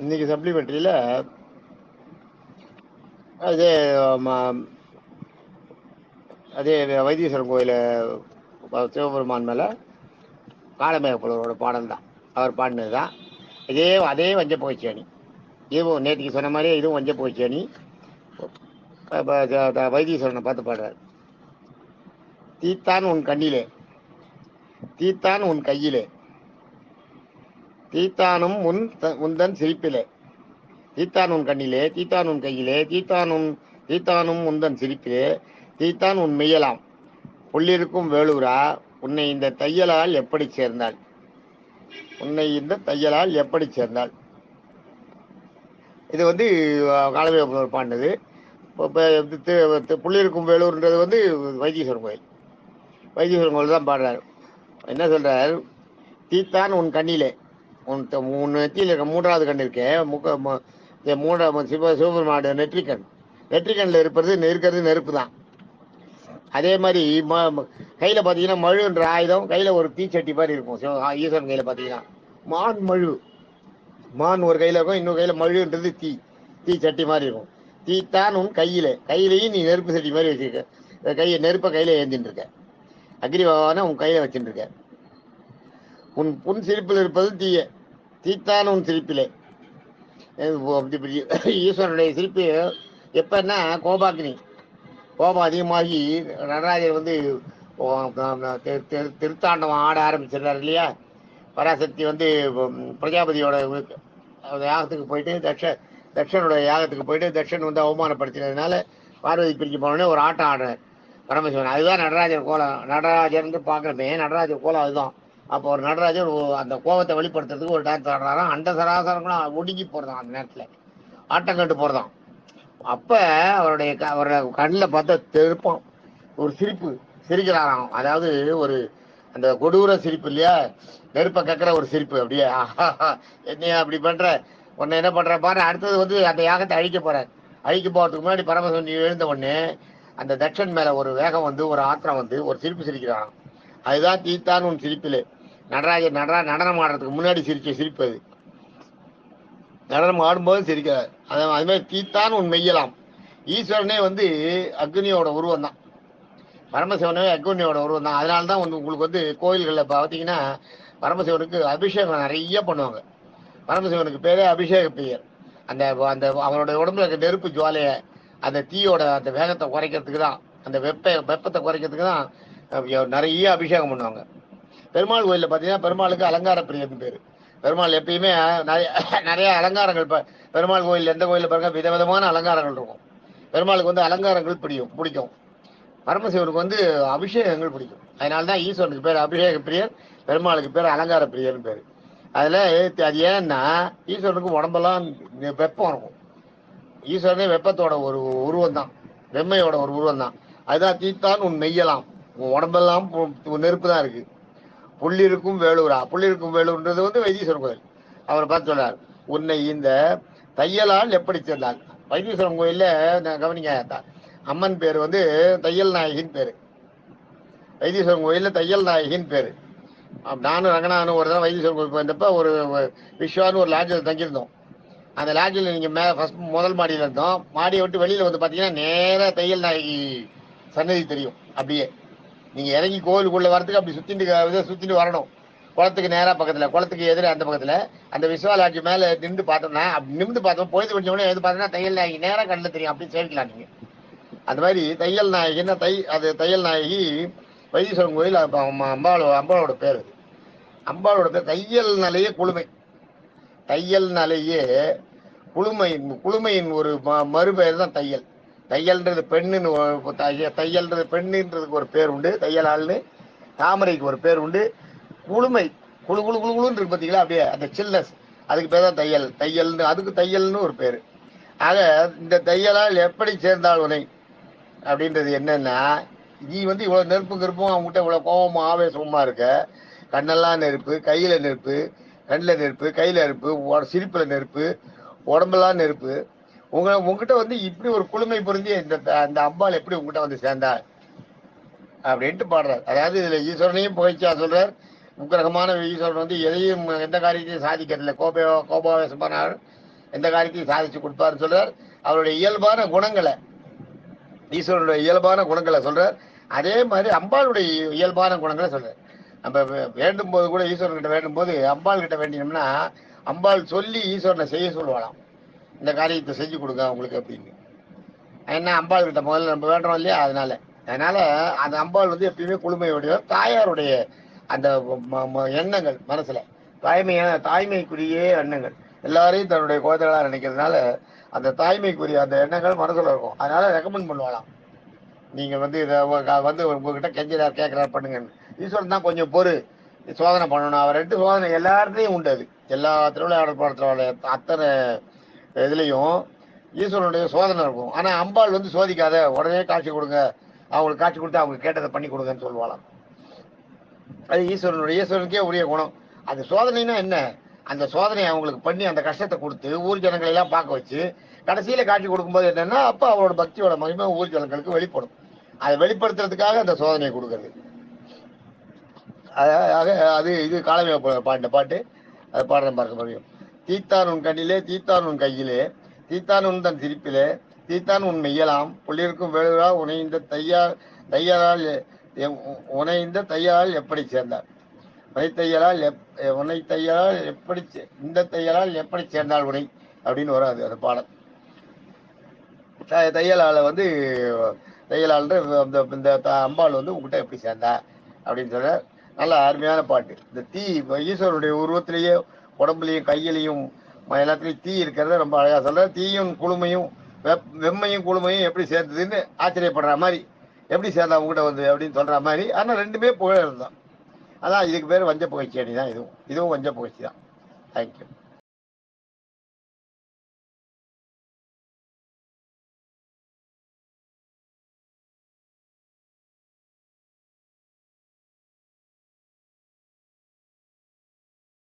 இன்னைக்கு சப்ளிமெண்ட்ரியில் அதே அதே வைத்தீஸ்வரன் கோயில் சிவபெருமான் மேலே காலமேகப்புலவரோட பாடல் தான், அவர் பாடினது தான். அதே வஞ்ச புகைச்சேணி, இதுவும் நேற்றுக்கு சொன்ன மாதிரியே இதுவும் வஞ்ச புகைச்சேணி. வைத்தீஸ்வரனை பார்த்து பாடுறார். தீத்தான் உன் கண்ணிலே, தீத்தான் உன் கையிலே, தீத்தானும் உந்தன் சிரிப்பிலே. தீத்தான் உன் கண்ணிலே, தீத்தான் உன் கையிலே, தீத்தானும் உந்தன் சிரிப்பிலே, தீத்தான் உன் மெய்யலாம் புள்ளிருக்கும் வேலூரா, உன்னை இந்த தையலால் எப்படி சேர்ந்தாள், உன்னை இந்த தையலால் எப்படி சேர்ந்தாள். இது வந்து காலமேகப்புலவர் பாடினது. புள்ளிருக்கும் வேலூர்ன்றது வந்து வைத்தீஸ்வரன் கோயில். வைத்தீஸ்வரன் கோயில் தான் பாடுறாரு. என்ன சொல்றார்? தீத்தான் உன் கண்ணிலே, உன் நெத்தியில் இருக்க மூன்றாவது கண் இருக்கேன், சிவபெருமானுடைய நெற்றிக்கண்ணில் இருக்கிறது நெருப்பு தான். அதே மாதிரி கையில் பார்த்தீங்கன்னா மழுன்ற ஆயுதம் கையில் ஒரு தீச்சட்டி மாதிரி இருக்கும். ஈஸ்வரன் கையில் பார்த்தீங்கன்னா மான் ஒரு கையில் இருக்கும், இன்னொரு கையில் மழுன்றது தீச்சட்டி மாதிரி இருக்கும். தீத்தான் உன் கையிலையும் நீ நெருப்பு சட்டி மாதிரி வச்சிருக்க, நெருப்பை கையில் ஏந்தின்னு இருக்க, அக்னி பகவானை உன் கையில் வச்சுட்டு இருக்க. உன் சிரிப்பில் இருப்பது தீத்தான் உன் சிரிப்பிலே. ஈஸ்வரனுடைய சிரிப்பு எப்பன்னா கோபம் அதிகமாகி நடராஜர் வந்து திருத்தாண்டவம் ஆட ஆரம்பிச்சிடுறாரு இல்லையா. பராசக்தி வந்து பிரஜாபதியோட யாகத்துக்கு போயிட்டு தட்சனுடைய யாகத்துக்கு போயிட்டு தட்சன் வந்து அவமானப்படுத்தினதுனால பார்வதி பிரிஞ்சு போனோடனே ஒரு ஆட்டம் ஆடுறார் பரமசிவன். அதுதான் நடராஜர் கோலம். நடராஜர்னு பார்க்குறமே நடராஜர் கோலம் அதுதான். அப்போ ஒரு நடராஜர் அந்த கோபத்தை வெளிப்படுத்துறதுக்கு ஒரு டான்ஸ் ஆடுறாராம். அந்த சராசரங்களும் ஒடுங்கி போகிறதான், அந்த நேரத்தில் ஆட்டம் கண்டு போகிறதான். அப்போ அவரோட கண்ணில் பார்த்தா திருப்பம் ஒரு சிரிக்கிறாராம். அதாவது ஒரு அந்த கொடூர சிரிப்பு இல்லையா, நெருப்பை கக்கிற ஒரு சிரிப்பு. அப்படியே என்னையா அப்படி பண்ணுற, உன்னை என்ன பண்ணுற பாரு. அடுத்தது வந்து அந்த யாகத்தை அழிக்க போகிறதுக்கு முன்னாடி பரமசிவன் எழுந்த உடனே அந்த தட்சன் மேலே ஒரு வேகம் வந்து ஒரு ஆத்திரம் வந்து ஒரு சிரிப்பு சிரிக்கிறாராம். அதுதான் தீத்தான் உன் சிரிப்பிலே. நடராஜர் நடனம் ஆடுறதுக்கு முன்னாடி சிரிச்ச சிரிப்பு அது. நடனம் ஆடும்போது சிரிக்கிறார். அது மாதிரி தீத்தான் உன் மெய்யலாம். ஈஸ்வரனே வந்து அக்னியோட உருவம் தான், பரமசிவனே அக்னியோட உருவம் தான். அதனால்தான் உங்களுக்கு வந்து கோயில்களில் பார்த்தீங்கன்னா பரமசிவனுக்கு அபிஷேகம் நிறைய பண்ணுவாங்க. பரமசிவனுக்கு பேரே அபிஷேக பெயர். அந்த அந்த அவருடைய உடம்புல இருக்க நெருப்பு ஜுவாலையை அந்த தீயோட அந்த வேகத்தை குறைக்கிறதுக்கு தான், அந்த வெப்பத்தை குறைக்கிறதுக்கு தான் நிறைய அபிஷேகம் பண்ணுவாங்க. பெருமாள் கோயிலில் பார்த்தீங்கன்னா பெருமாளுக்கு அலங்கார பிரியர்னு பேர். பெருமாள் எப்பயுமே நிறைய அலங்காரங்கள். பெருமாள் கோயில் எந்த கோயிலில் பாருங்க விதவிதமான அலங்காரங்கள் இருக்கும். பெருமாளுக்கு வந்து அலங்காரங்கள் பிடிக்கும். பரமசிவனுக்கு வந்து அபிஷேகங்கள் பிடிக்கும். அதனால்தான் ஈஸ்வரனுக்கு பேர் அபிஷேக பிரியர், பெருமாளுக்கு பேர் அலங்கார பிரியர்னு பேர். அதில் அது ஏன்னா ஈஸ்வரனுக்கு உடம்பெல்லாம் வெப்பம் இருக்கும். ஈஸ்வரனே வெப்பத்தோட ஒரு உருவம் தான், வெம்மையோட ஒரு உருவம் தான். அதுதான் தீத்தான் உன் மெய்யலாம், உன் உடம்பெல்லாம் நெருப்பு தான் இருக்கு. புள்ளிருக்கும் வேலூர்ன்றது வந்து வைத்தீஸ்வரன் கோயில். அவர் பார்த்து சொல்றார், உன்னை இந்த தையலால் எப்படி சேர்ந்தால். வைத்தீஸ்வரன் கோயிலில் கவனிங்க, அம்மன் பேர் வந்து தையல் நாயகின்னு பேர். வைத்தீஸ்வரன் கோயிலில் தையல் நாயகின்னு பேர். நானும் ரங்கநாதனும் ஒரு தடவை வைத்தீஸ்வரன் கோயில் போயிருந்தப்ப ஒரு விஸ்வான்னு ஒரு லாட்ஜில் தங்கியிருந்தோம். அந்த லாட்ஜில் நீங்கள் முதல் மாடியில் இருந்தோம். மாடியை விட்டு வெளியில் வந்து பார்த்தீங்கன்னா நேராக தையல் நாயகி சன்னதி தெரியும். அப்படியே நீங்கள் இறங்கி கோவிலுக்குள்ளே வரதுக்கு அப்படி சுற்றிட்டு வரணும். குளத்துக்கு நேராக பக்கத்தில், குளத்துக்கு எதிர அந்த பக்கத்தில் அந்த விஸ்வா லாட்ஜி மேலே நின்று பார்த்தோம்னா, அப்படி நிமிந்து பார்த்தோம், பொழுது கொஞ்சம் எது பார்த்தோன்னா தையல் நாயகி நேராக கண்ணில் தெரியும். அப்படி சேர்க்கலாம் நீங்கள். அந்த மாதிரி தையல் நாயகின்னா தையல் நாயகி வைத்தீஸ்வரன் கோயில். அம்பாளோட பேர். அம்பாளோட பேர் தையல்னாலேயே குளுமையின் ஒரு மறுபெயர் தான் தையல். தையல்ன்றது பெண்ணுன்றதுக்கு ஒரு பேர் உண்டு. தையலாள்னு தாமரைக்கு ஒரு பேர் உண்டு. குளுன்னு இருக்கு பார்த்தீங்களா, அப்படியே அந்த சில்னஸ், அதுக்கு பேர் தான் தையல்னு, அதுக்கு தையல்னு ஒரு பேர். ஆக இந்த தையலால் எப்படி சேர்ந்தால் உனை அப்படின்றது என்னன்னா, நீ வந்து இவ்வளோ நெருப்பும் அவங்ககிட்ட இவ்வளோ கோபமும் ஆவேசமா இருக்க. கண்ணெல்லாம் நெருப்பு, கையில் நெருப்பு, கண்ணில் நெருப்பு, கையில் நெருப்பு, சிரிப்பில் நெருப்பு, உடம்பெல்லாம் நெருப்பு. உங்ககிட்ட வந்து இப்படி ஒரு குளுமை பொருந்தி அந்த அம்பாள் எப்படி உங்ககிட்ட வந்து சேர்ந்தா அப்படின்ட்டு பாடுறார். அதாவது இதுல ஈஸ்வரனையும் புகழ்ச்சியா சொல்றார். உக்கிரகமான ஈஸ்வரன் வந்து எதையும் எந்த காரியத்தையும் சாதிக்கிறதில்ல. கோபாவேசமானார், எந்த காரியத்தையும் சாதிச்சு கொடுப்பாருன்னு சொல்றார். அவருடைய இயல்பான குணங்களை, ஈஸ்வரனுடைய இயல்பான குணங்களை சொல்றார். அதே மாதிரி அம்பாளுடைய இயல்பான குணங்களை சொல்றார். நம்ம வேண்டும் போது கூட ஈஸ்வரன் கிட்ட வேண்டும் போது அம்பாள் கிட்ட வேண்டினோம்னா அம்பாள் சொல்லி ஈஸ்வரனை செய்ய சொல்லுவாளாம், இந்த காரியத்தை செஞ்சு கொடுங்க அவங்களுக்கு அப்படின்னு. ஏன்னா அம்பாள் கிட்ட முதல்ல நம்ம வேண்டுறோம் இல்லையா, அதனால அந்த அம்பாள் வந்து எப்பயுமே குளுமையுடைய தாயாருடைய அந்த எண்ணங்கள் மனசுல தாய்மைக்குரிய எண்ணங்கள் எல்லாரையும் தன்னுடைய குழந்தைகளா நினைக்கிறதுனால அந்த தாய்மைக்குரிய அந்த எண்ணங்கள் மனசுல இருக்கும். அதனால ரெக்கமெண்ட் பண்ணுவாளாம், நீங்க வந்து இதை வந்து உங்ககிட்ட கெஞ்சிறார் கேட்கிறார் பண்ணுங்க. ஈஸ்வரன் தான் கொஞ்சம் சோதனை பண்ணணும். அவர் 2 சோதனை எல்லாருடையும் உண்டு. அது எல்லா திருவிளையாடல் படத்தோட அத்தனை இதுலையும் ஈஸ்வரனுடைய சோதனை இருக்கும். ஆனா அம்பாள் வந்து சோதிக்காத, உடனே காட்சி கொடுங்க, அவங்களுக்கு காட்சி கொடுத்து அவங்க கேட்டதை பண்ணி கொடுங்கன்னு சொல்லுவாளாம். அது ஈஸ்வரனுக்கே உரிய குணம். அது சோதனைனா என்ன, அந்த சோதனையை அவங்களுக்கு பண்ணி அந்த கஷ்டத்தை கொடுத்து ஊர் ஜனங்களை எல்லாம் பார்க்க வச்சு கடைசியில காட்சி கொடுக்கும்போது என்னன்னா அப்ப அவரோட பக்தியோட மகிமை ஊர் ஜனங்களுக்கு வெளிப்படும். அதை வெளிப்படுத்துறதுக்காக அந்த சோதனையை கொடுக்கறது. அது இது காலமே பாடின பாட்டு, அதை பாடுறேன் பார்க்க முடியும். தீத்தான் உன் கண்ணிலே, தீத்தான் உன் கையிலே, தீத்தான் உன் தன் சிரிப்பிலே, தீத்தான் உன் மெய்யலாம், புள்ளிருக்கும் வேளுரா உனைந்த தையால் எப்படி சேர்ந்தார், உனை தையலால் எப்படி இந்த தையலால் எப்படி சேர்ந்தாள் உனை அப்படின்னு வராது அந்த பாடல். தையலால வந்து தையலால் இந்த அம்பாள் வந்து உங்ககிட்ட எப்படி சேர்ந்தா அப்படின்னு சொல்ற நல்ல அருமையான பாட்டு. இந்த தீ ஈஸ்வரனுடைய உருவத்திலேயே உடம்புலையும் கையிலையும் எல்லாத்துலயும் தீ இருக்கிறத ரொம்ப அழகா சொல்ற. தீயும் குளுமையும் வெம்மையும் குளுமையும் எப்படி சேர்ந்ததுன்னு ஆச்சரியப்படுற மாதிரி, எப்படி சேர்ந்தா உங்ககிட்ட வந்து அப்படின்னு சொல்ற மாதிரி. ஆனா 2மே புகழ் தான். அதான் இதுக்கு பேர் வஞ்ச புகழ்ச்சி அணி தான். இதுவும் வஞ்ச புகழ்ச்சி தான். தேங்க்யூ.